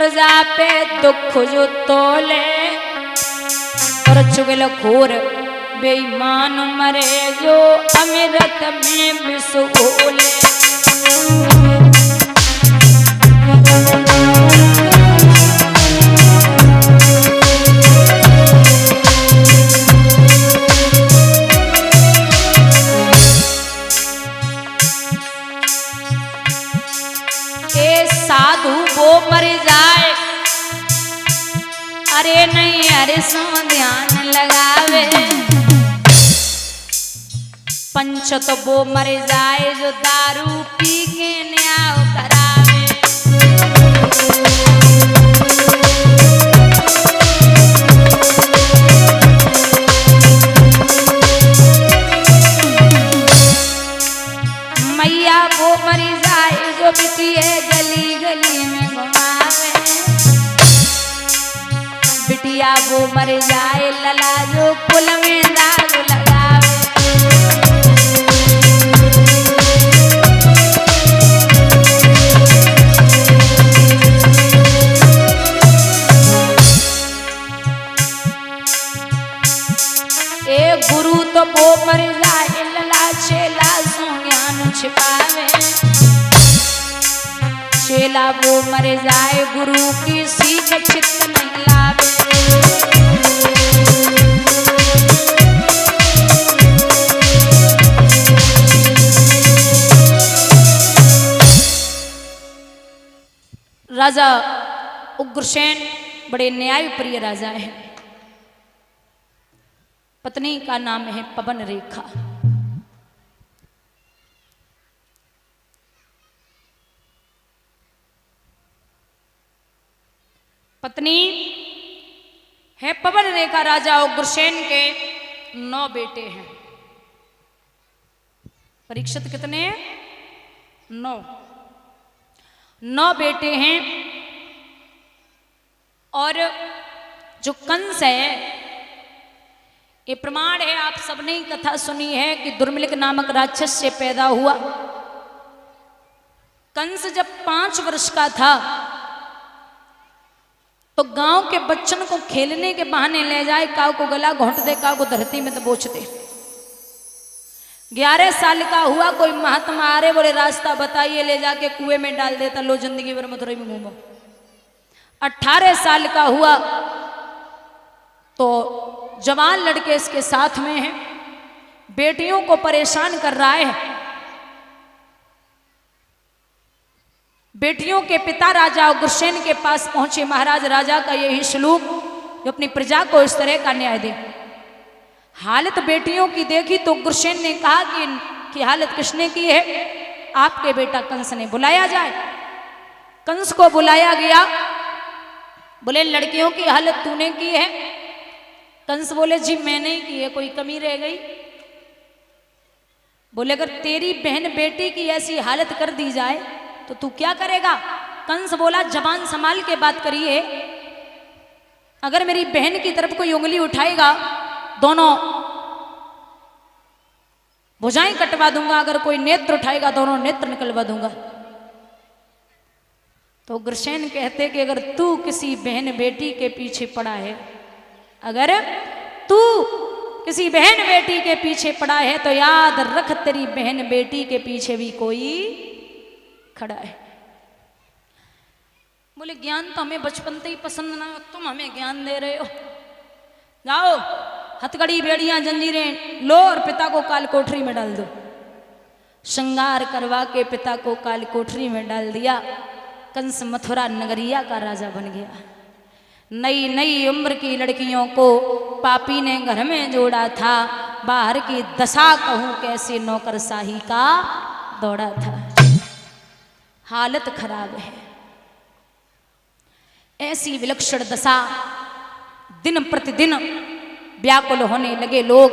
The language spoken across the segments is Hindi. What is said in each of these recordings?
प्रजा पे दुख जो तोले, और चुगल खोर बेईमान मरे जो अमृत में विष घोले। साधु वो मर जाए, अरे नहीं अरे सो ध्यान लगावे। पंच तो वो मर जाए जो दारू पी के न्याय करावे। मैया वो मर जाए जो बिटिया गली गली में घुमावे। बिटिया वो मर जाए लला जो पुल में दाग लगावे। एक गुरु तो वो मर जाए लला चेला सो ज्ञान छिपावे। चेला वो मर जाए गुरु की सीख चित्त नहीं लावे। राजा उग्रसेन बड़े न्याय प्रिय राजा है। पत्नी का नाम है पवन रेखा। पत्नी है पवन रेखा। राजा उग्रसेन के 9 बेटे हैं। परीक्षित कितने हैं? 9 बेटे हैं। और जो कंस है, ये प्रमाण है, आप सबने ही कथा सुनी है कि दुर्मिलिक नामक राक्षस से पैदा हुआ। कंस जब 5 वर्ष का था तो गांव के बच्चन को खेलने के बहाने ले जाए, काऊ को गला घोंट दे, काऊ को धरती में दबोच दे। 11 साल का हुआ, कोई महात्मा आ रहे, बोले रास्ता बताइए, ले जाके कुएं में डाल देता, लो जिंदगी भर मथुरा में घूमो। 18 साल का हुआ तो जवान लड़के इसके साथ में हैं, बेटियों को परेशान कर रहा है। बेटियों के पिता राजा उग्रसेन के पास पहुंचे। महाराज, राजा का यही सलूक जो अपनी प्रजा को इस तरह का न्याय दे। हालत बेटियों की देखी तो उग्रसेन ने कहा कि इनकी हालत किसने की है? आपके बेटा कंस ने। बुलाया जाए। कंस को बुलाया गया। बोले लड़कियों की हालत तूने की है? कंस बोले जी मैंने ही की है, कोई कमी रह गई? बोले अगर तेरी बहन बेटी की ऐसी हालत कर दी जाए तो तू क्या करेगा? कंस बोला जबान संभाल के बात करिए, अगर मेरी बहन की तरफ कोई उंगली उठाएगा दोनों भुजाएं कटवा दूंगा, अगर कोई नेत्र उठाएगा दोनों नेत्र निकलवा दूंगा। तो उग्रसेन कहते कि अगर तू किसी बहन बेटी के पीछे पड़ा है, अगर तू किसी बहन बेटी के पीछे पड़ा है तो याद रख तेरी बहन बेटी के पीछे भी कोई खड़ा है। बोले ज्ञान तो हमें बचपन से ही पसंद ना, तुम हमें ज्ञान दे रहे हो। जाओ हथकड़ी बेड़ियां जंजीरें लो और पिता को काल कोठरी में डाल दो। श्रृंगार करवा के पिता को काल कोठरी में डाल दिया। कंस मथुरा नगरिया का राजा बन गया। नई नई उम्र की लड़कियों को पापी ने घर में जोड़ा था। बाहर की दशा कहूं कैसे नौकरशाही का दौड़ा था। हालत खराब है। ऐसी विलक्षण दशा, दिन प्रतिदिन व्याकुल होने लगे लोग।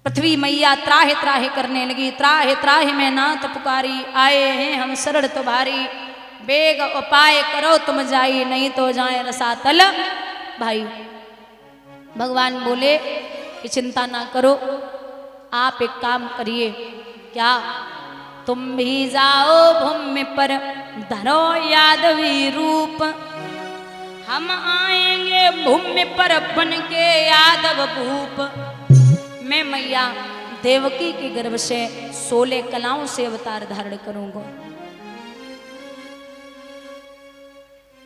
पृथ्वी मैया त्राहे त्राहे करने लगी। त्राहे त्राहे में नाथ पुकारी, आए हैं हम शरण तुम्हारी। बेग उपाय करो तुम जाई, नहीं तो जाए रसातल भाई। भगवान बोले कि चिंता ना करो, आप एक काम करिए। क्या? तुम भी जाओ भूमि पर धरो यादवी रूप, हम आएंगे भूमि पर बन के यादव भूप। मैं मैया देवकी के गर्भ से 16 कलाओं से अवतार धारण करूंगा।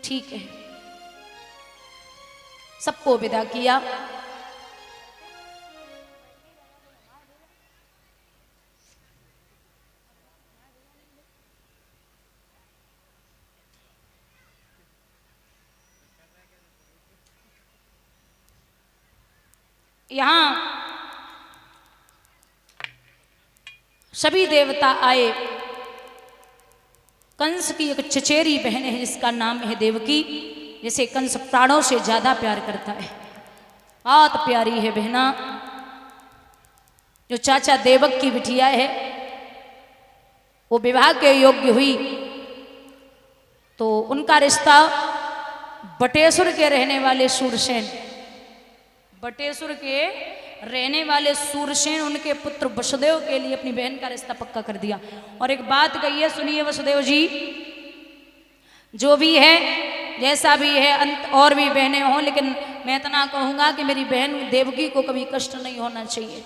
ठीक है, सबको विदा किया। यहां सभी देवता आए। कंस की एक चचेरी बहन है जिसका नाम है देवकी, जिसे कंस प्राणों से ज्यादा प्यार करता है। बहुत प्यारी है बहना। जो चाचा देवक की बिटिया है वो विवाह के योग्य हुई तो उनका रिश्ता बटेश्वर के रहने वाले सूरसेन, बटेश्वर के रहने वाले सूरसेन उनके पुत्र वसुदेव के लिए अपनी बहन का रिश्ता पक्का कर दिया। और एक बात कही है, सुनिए वसुदेव जी, जो भी है जैसा भी है अंत और भी बहनें हों, लेकिन मैं इतना कहूंगा कि मेरी बहन देवकी को कभी कष्ट नहीं होना चाहिए।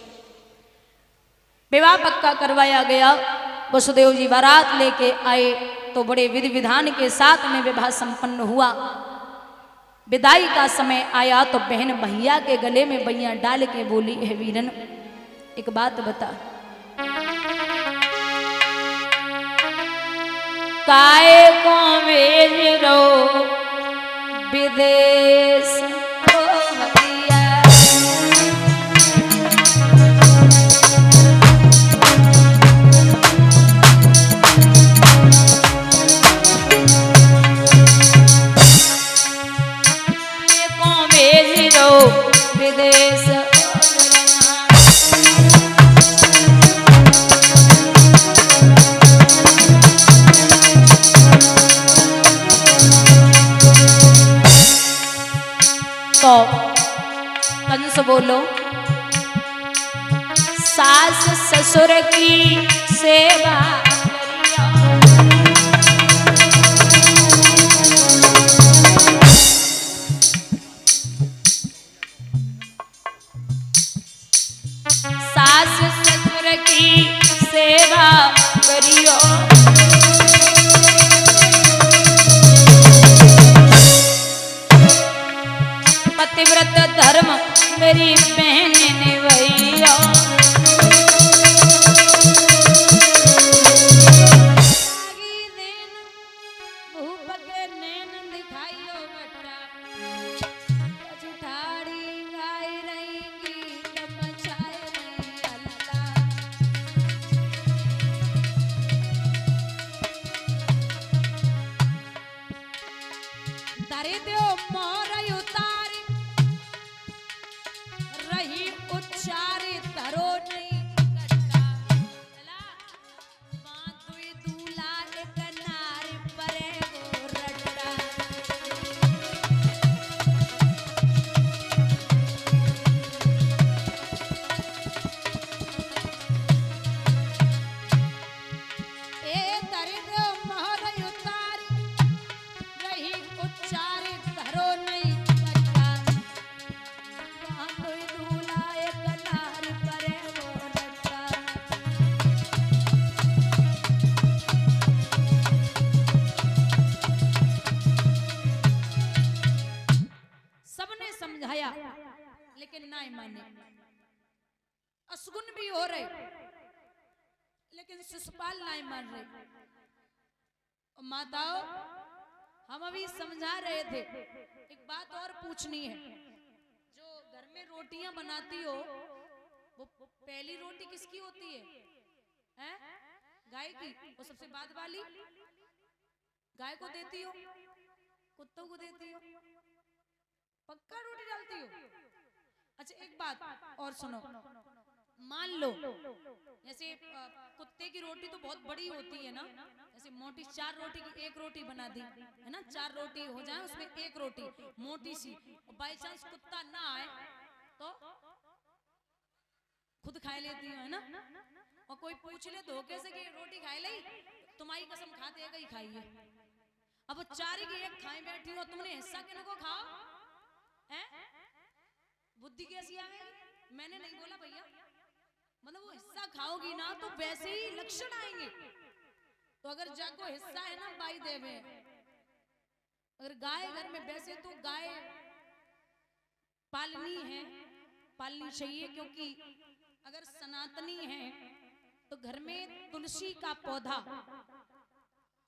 विवाह पक्का करवाया गया। वसुदेव जी बारात लेके आए तो बड़े विधि विधान के साथ में विवाह संपन्न हुआ। विदाई का समय आया तो बहन भैया के गले में बैया डाल के बोली, है वीरन एक बात बता, काहे को भेज रो विदेश ओ भैया। विदेश तो कंस बोलो, सास ससुर की सेवा सास ससुर की सेवा करियो, पतिव्रत धर्म मेरी बहन निभैया। भूप के नैन दिखाइयो बटा, ठाड़ी गाई रहेंगी तपछाए नहीं अलगा। दरिद्र मोर उतारी रही उच्चारी धरो नहीं कट्टा, बांधुई दूल्हा एक नारी परे वो रट्टा। ए दरिद्र मोर उतारी रही उच्चारी धरो नहीं कट्टा, बांधुई दूल्हा एक नारी परे वो रट्टा। सबने समझाया लेकिन ना माने। असगुन भी हो रहे लेकिन शिशुपाल ना मान रहे। माताओं, हम अभी समझा रहे थे, एक बात और पूछनी है। जो घर में रोटियां बनाती हो वो पहली रोटी किसकी होती है? हैं? गाय की। वो सबसे बाद वाली गाय को देती हो, कुत्तों को देती हो, पक्का रोटी डालती हो। अच्छा एक बात और सुनो, मान लो जैसे कुत्ते की रोटी तो बहुत बड़ी होती है ना, जैसे मोटी 4 रोटी की 1 रोटी बना दी है ना, 4 रोटी हो जाए उसमें 1 रोटी मोटी सी, और बाई चांस कुत्ता ना आए तो खुद खा लेती हो है ना। और कोई पूछ ले धोखे से कि रोटी खाए ली, तुम्हारी माई कसम खाते एक ही खाइए। अब वो चारी की एक खाई बैठी हो, तुमने हिस्सा किनको खाओ हैं? बुद्धि कैसी आ गई? मैंने नहीं बोला भैया, मतलब वो हिस्सा खाओगी ना तो वैसे ही लक्षण आएंगे। तो अगर जग को हिस्सा है ना बाई देवे, अगर गाय घर में, वैसे तो गाय पालनी है, पालनी चाहिए, क्योंकि अगर सनातनी है तो घर में तुलसी का पौधा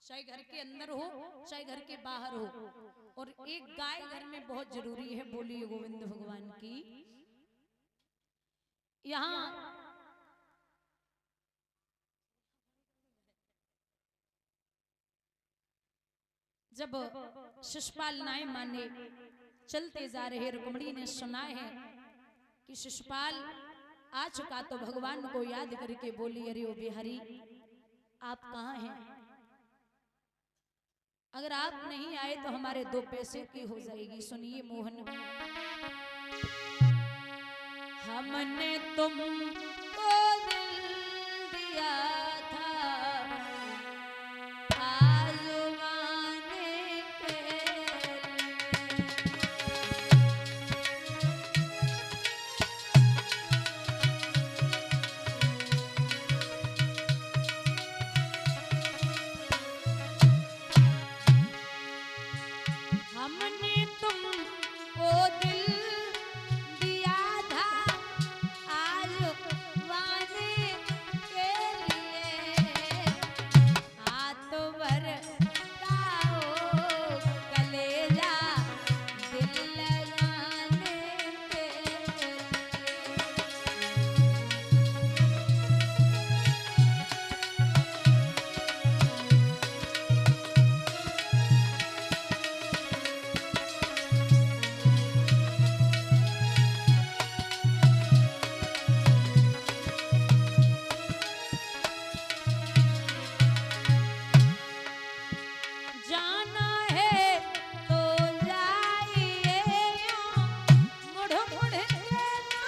चाहे घर के अंदर हो चाहे घर के बाहर हो, और एक गाय घर में बहुत जरूरी है। बोलिए गोविंद भगवान की। यहाँ जब शिशुपाल नाय माने चलते जा रहे, रुक्मणी ने सुना है कि शिशुपाल आ चुका, तो भगवान को याद करके बोली, अरे ओ बिहारी आप कहाँ हैं? अगर आप नहीं आए तो हमारे 2 पैसे की हो जाएगी। सुनिए मोहन, हमने तुमको दिल दिया था आजमाने के हमने तुमको दिल दिया था आजमाने के लिए, हाथ बरसाओ कलेजा दिल लगाने के लिए। जाना है तो जाइए, यूं मुड़ मुड़ के ना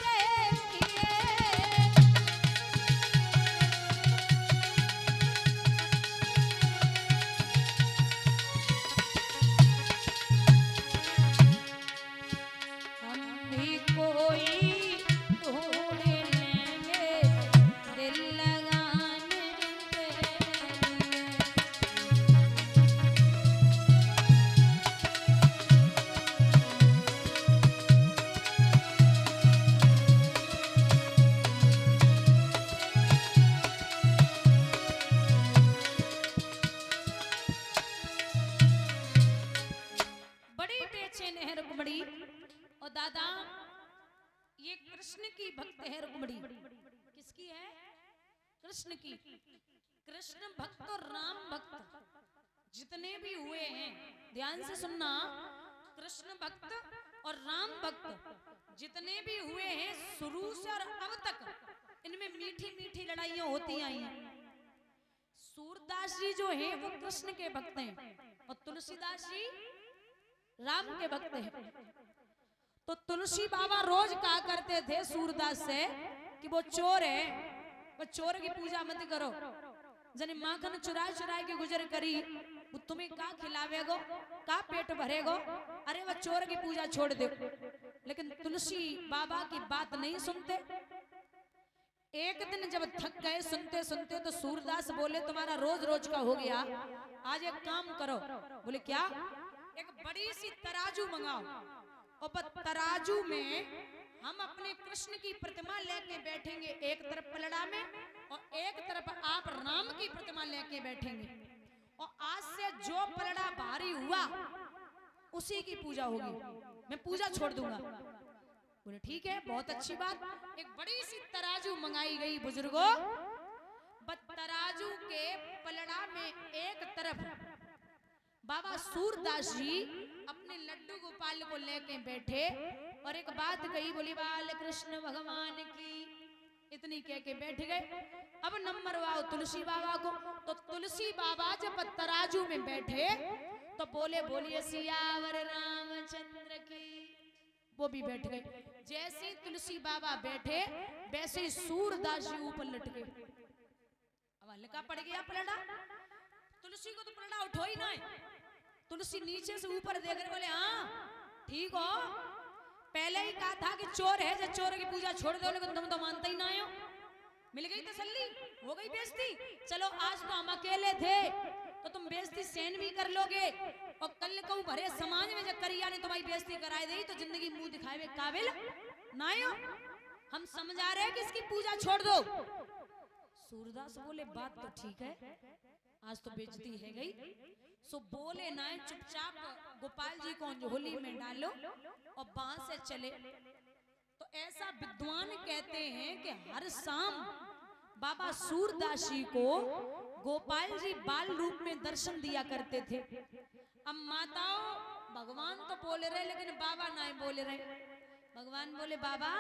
देखिए। हम भी कोई ढूंढ लेंगे दिल लगाने के लिए। बड़ी बेचैन है रुक्मणी। और दादा ये कृष्ण की भक्त है रुक्मणी। किसकी है? कृष्ण की। कृष्ण भक्त और राम भक्त जितने भी हुए हैं, ध्यान से सुनना, कृष्ण भक्त और राम भक्त जितने भी हुए हैं शुरू से और अब तक इनमें मीठी मीठी लड़ाइयां होती आई हैं। सूरदास जी जो है वो कृष्ण के भक्त हैं और तुलसीदास जी राम के भक्त हैं। तो तुलसी बाबा रोज कहा करते थे सूरदास से कि वो चोर है, वो चोर की पूजा मत करो। जने माखन चुरा चुरा के गुजर करी, वो तुम्हें का खिलावेगो, का पेट भरेगो, अरे वह चोर की पूजा छोड़ दे। लेकिन तुलसी बाबा की बात नहीं सुनते। एक दिन जब थक गए सुनते सुनते, तो सूरदास बोले तुम्हारा रोज रोज का हो गया, आज एक काम करो। बोले क्या? एक बड़ी सी तराजू मंगाओ, और तराजू में हम अपने कृष्ण की प्रतिमा लेके बैठेंगे एक तरफ पलड़ा में, और एक तरफ आप राम की प्रतिमा लेके बैठेंगे, और आज से जो पलड़ा भारी हुआ उसी की पूजा होगी, मैं पूजा छोड़ दूंगा। बोले ठीक है, बहुत अच्छी बात। एक बड़ी सी तराजू मंगाई गई बुजुर्गों। तराजू के पलड़ा में एक तरफ बाबा सूरदास जी अपने लड्डू गोपाल को लेके बैठे और एक बात कही, बोली बाल कृष्ण भगवान की, इतनी कह के बैठ गए। अब नंबर वाओ तुलसी बाबा को। तो तुलसी बाबा जब तराजू में बैठे तो बोले बोलिए सियावर रामचंद्र की, वो भी बैठ गए। जैसे तुलसी बाबा बैठे वैसे ही सूरदास जी ऊपर लटके। अब हल्का पड़ गया पलड़ा। तुलसी को तो पलड़ा उठो ही ना है। तुलसी नीचे से ऊपर देख रहे बोले हाँ ठीक हो, पहले ही कहा था कि चोर है, जब चोर की पूजा छोड़ दो, लेकिन तुम तो मानते ही ना हो। मिल गई तसल्ली, हो गई बेइज्जती। चलो आज तो हम अकेले थे तो तुम बेइज्जती सहन भी कर लोगे, और कल को भरे समाज में जब करिया ने तुम्हारी बेइज्जती कराई दी तो जिंदगी मुंह दिखाए काबिल ना हो। हम समझा रहे हैं कि इसकी पूजा छोड़ दो। सूरदास बोले बात तो ठीक है, आज तो बेइज्जती है गई, सो बोले ना चुपचाप गोपाल जी को झोली में डालो और बांस से चले। तो ऐसा विद्वान कहते हैं कि हर शाम बाबा सूरदास जी को गोपाल जी बाल रूप में दर्शन दिया करते थे। अब माताओं भगवान तो बोल रहे लेकिन बाबा नहीं बोल रहे। भगवान बोले बाबा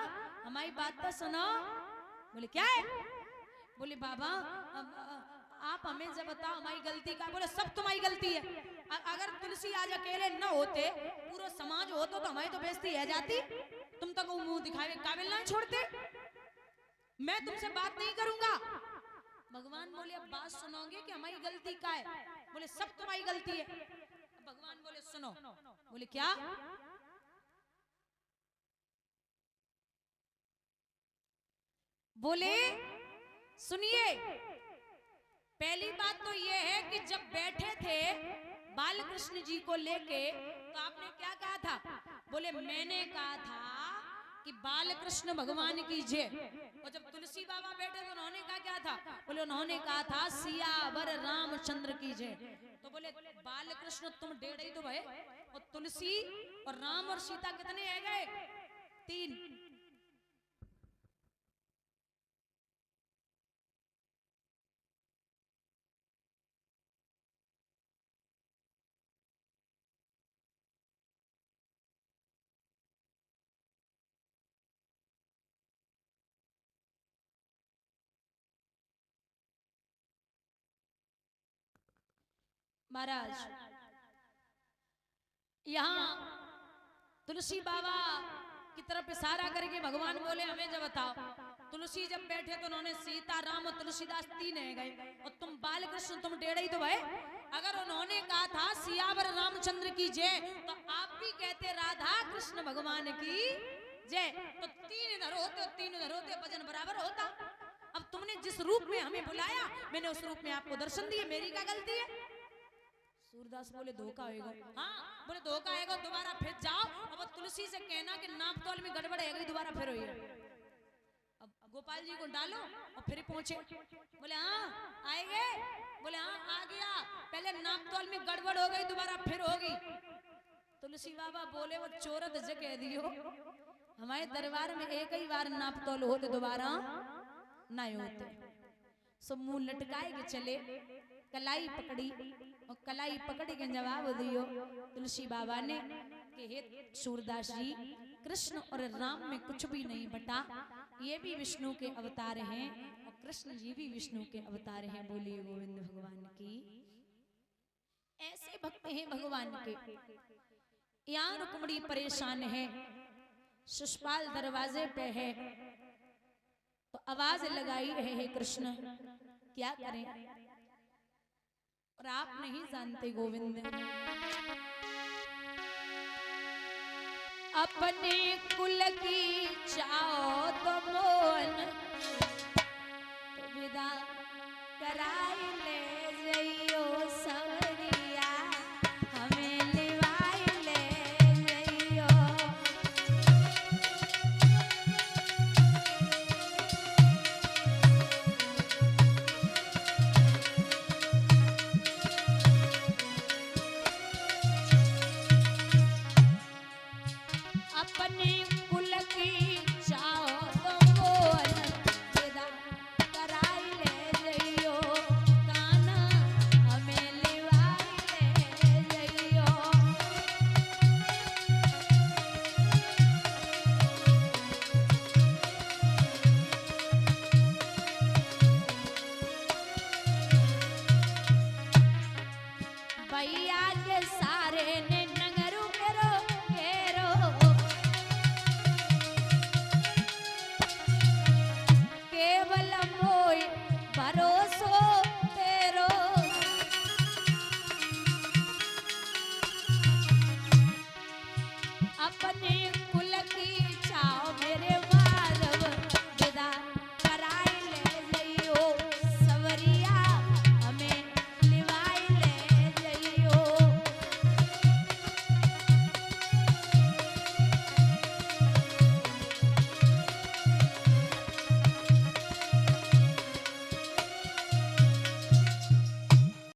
हमारी बात तो सुनो। बोले क्या है? बोले बाबा आप हमें जब बताओ हमारी गलती का। बोले सब तुम्हारी गलती है। अगर तुलसी आज अकेले न होते, पूरा समाज होता तो हमारी तो बेइज्जती है जाती। तुम तक तो मुंह दिखावे काबिल ना छोड़ते। मैं तुमसे बात नहीं करूंगा। भगवान बोले अब बात सुनोगे कि हमारी गलती का है? बोले सब तुम्हारी गलती है। भगवान बोले सुनो। बोले क्या? बोले सुनिए, पहली बात तो ये है कि जब बैठे थे बाल कृष्ण जी को लेके तो आपने क्या कहा था? बोले मैंने कहा था कि बाल कृष्ण भगवान की जय। और जब तुलसी बाबा बैठे तो उन्होंने कहा क्या था? बोले उन्होंने कहा था सियावर रामचंद्र की जय। तो बोले बाल कृष्ण तुम डेढ़ ही तो भय, और तुलसी और राम और सीता कितने है गए? 3। महाराज यहाँ तुलसी बाबा की तरफ इशारा करके भगवान बोले हमें जब बताओ। तुलसी जब बैठे तो उन्होंने सीता राम और तुलसीदास 3 है गए, और तुम बाल कृष्ण तुम डेढ़ ही तो भाई। अगर उन्होंने कहा था सियावर रामचंद्र की जय तो आप भी कहते राधा कृष्ण भगवान की जय। तो 3 इधर होते 3 उधर होते, वजन बराबर होता। अब तुमने जिस रूप में हमें बुलाया मैंने उस रूप में आपको दर्शन दिए, मेरी क्या गलती है? सूरदास बोले धोखा होएगा। हाँ बोले धोखा आएगा, दोबारा फिर जाओ। अब तुलसी से कहना कि नाप तोल में गड़बड़ है, दोबारा फिर होइए। अब गोपाल जी को डालो और फिर पहुंचे। बोले हाँ आएंगे? बोले हाँ आ गया, पहले नाप तोल में गड़बड़ हो गई, दोबारा फिर होगी। तुलसी बाबा बोले वो चोरत जगह दियो, हमारे दरबार में एक ही बार नाप तोल होते, दोबारा नहीं होते। सब मुंह लटकाए के चले, कलाई पकड़ी और कलाई पकड़ के जवाब दियो तुलसी बाबा ने कि हे सूरदास जी, कृष्ण और राम में कुछ भी नहीं बटा, ये भी विष्णु के अवतार हैं और कृष्ण जी भी विष्णु के अवतार हैं। बोलिए गोविंद भगवान की। ऐसे भक्त हैं भगवान के। यहाँ रुक्मणी परेशान है, शिशुपाल दरवाजे पे है तो आवाज लगाई है कृष्ण क्या करें? और आप नहीं जानते गोविंद, अपने कुल की चाहो तो मोल तो विदा कराई